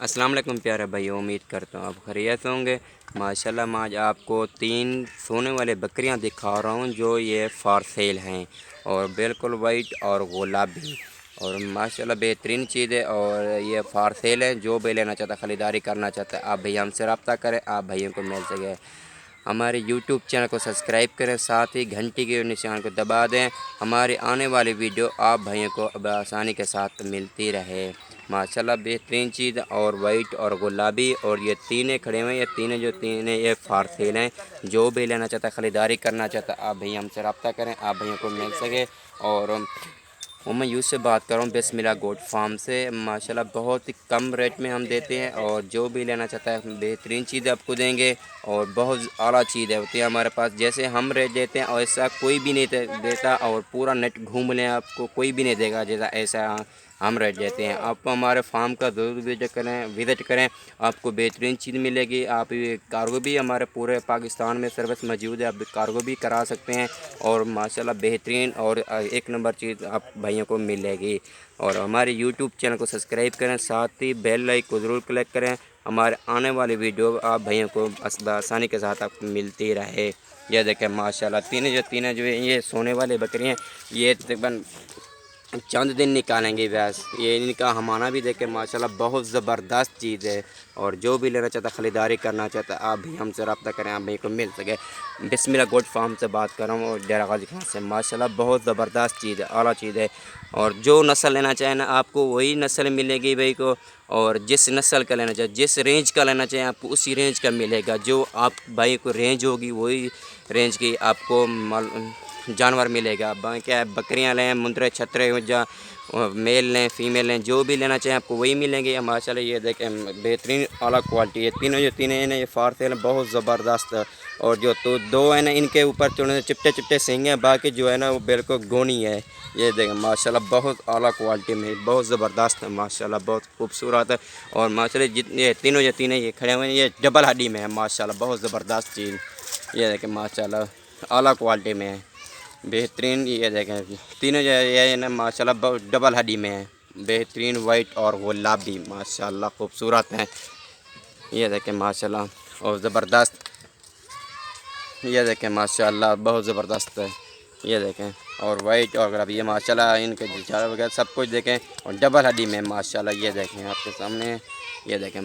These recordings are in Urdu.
السلام علیکم پیارے بھائی، امید کرتا ہوں آپ خیریت ہوں گے۔ ماشاءاللہ میں آج آپ کو 3 سونے والے بکریاں دکھا رہا ہوں جو یہ فار سیل ہیں، اور بالکل وائٹ اور گلابی، اور ماشاءاللہ بہترین چیز ہے، اور یہ فار سیل ہے۔ جو بھی لینا چاہتا ہے، خریداری کرنا چاہتا ہے، آپ بھائی ہم سے رابطہ کریں، آپ بھائیوں کو مل سکے۔ ہمارے یوٹیوب چینل کو سبسکرائب کریں، ساتھ ہی گھنٹی کے نشان کو دبا دیں، ہماری آنے والی ویڈیو آپ بھائیوں کو بآسانی کے ساتھ ملتی رہے۔ ماشاءاللہ بہترین چیز، اور وائٹ اور گلابی، اور یہ تینے کھڑے ہوئے ہیں، یہ تینے یہ فار سیل ہیں۔ جو بھی لینا چاہتا ہے، خریداری کرنا چاہتا ہے، آپ بھائی ہم سے رابطہ کریں، آپ بھائیوں کو مل سکے۔ اور میں یوز سے بات کر رہا ہوں بسم اللہ گوٹ فارم سے۔ ماشاءاللہ بہت ہی کم ریٹ میں ہم دیتے ہیں، اور جو بھی لینا چاہتا ہے بہترین چیز آپ کو دیں گے، اور بہت اعلیٰ چیزیں ہوتی ہے ہمارے پاس۔ جیسے ہم ریٹ دیتے ہیں ایسا کوئی بھی نہیں دیتا، اور پورا نیٹ گھوم لیں آپ کو کوئی بھی نہیں دے گا جیسا ایسا ہم ریٹ دیتے ہیں۔ آپ کو ہمارے فارم کا ضرور وزٹ کریں، آپ کو بہترین چیز ملے گی۔ آپ کارگو بھی ہمارے پورے پاکستان میں سروس موجود ہے، آپ کارگو بھی کرا سکتے ہیں، اور ماشاءاللہ بہترین اور ایک نمبر چیز آپ بھائیوں کو ملے گی۔ اور ہمارے یوٹیوب چینل کو سبسکرائب کریں، ساتھ ہی بیل لائک کو ضرور کلک کریں، ہمارے آنے والی ویڈیو آپ بھائیوں کو آسانی کے ساتھ آپ ملتی رہے۔ یہ دیکھیں ماشاءاللہ تینوں جو یہ سونے والے بکری ہیں، یہ تقریباً چند دن نکالیں گے بس۔ یہ ان کا ہمارا بھی دیکھیں ماشاءاللہ بہت زبردست چیز ہے، اور جو بھی لینا چاہتا ہے، خریداری کرنا چاہتا ہے، آپ بھی ہم سے رابطہ کریں، آپ بھائی کو مل سکے۔ بسم اللہ گوٹ فارم سے بات کر رہا ہوں، اور ڈیرہ غازی خان سے۔ ماشاءاللہ بہت زبردست چیز ہے، اعلیٰ چیز ہے، اور جو نسل لینا چاہیں نا آپ کو وہی نسل ملے گی بھائی کو، اور جس نسل کا لینا چاہے، جس رینج کا لینا چاہیں آپ کو اسی رینج کا ملے گا۔ جو آپ بھائی کو رینج ہوگی وہی رینج کی آپ کو جانور ملے گا۔ کیا بکریاں لیں، مندرے چھترے میل لیں، فیمیل لیں، جو بھی لینا چاہیں آپ کو وہی ملیں گے۔ ماشاءاللہ یہ دیکھیں بہترین اعلیٰ کوالٹی ہے۔ تینوں ہیں نا یہ فار سیل بہت زبردست، اور جو دو ہیں نا ان کے اوپر چپٹے سینگ ہیں، باقی جو ہے نا وہ بالکل گونی ہے۔ یہ دیکھیں ماشاءاللہ بہت اعلیٰ کوالٹی میں بہت زبردست ہے، ماشاءاللہ بہت خوبصورت ہے۔ اور ماشاءاللہ جتنے تینوں یہ کھڑے ہوئے ہیں، یہ ڈبل ہڈی میں ہے، ماشاءاللہ بہت زبردست چیز۔ یہ دیکھیں ماشاءاللہ اعلیٰ کوالٹی میں ہے، بہترین۔ یہ دیکھیں تینوں جو ہے نا ماشاءاللہ ڈبل ہڈی میں ہے، بہترین وائٹ اور گلابی، ماشاءاللہ خوبصورت ہیں۔ یہ دیکھیں ماشاءاللہ اور زبردست، یہ دیکھیں ماشاءاللہ بہت زبردست ہے۔ یہ دیکھیں اور وائٹ اور گلابی، یہ ماشاءاللہ ان کے جھاڑ وغیرہ سب کچھ دیکھیں، اور ڈبل ہڈی میں ماشاءاللہ۔ یہ دیکھیں آپ کے سامنے، یہ دیکھیں۔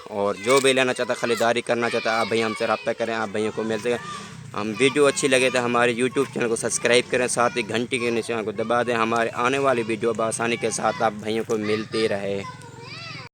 اور جو بھی لینا چاہتا ہے، خریداری کرنا چاہتا ہے، آپ بھائی ہم سے رابطہ کریں، آپ بھائیوں کو مل سکے۔ ہم ویڈیو اچھی لگے تو ہمارے یوٹیوب چینل کو سبسکرائب کریں، ساتھ ہی گھنٹی کے نشان کو دبا دیں، ہمارے آنے والی ویڈیو بآسانی کے ساتھ آپ بھائیوں کو ملتی رہے۔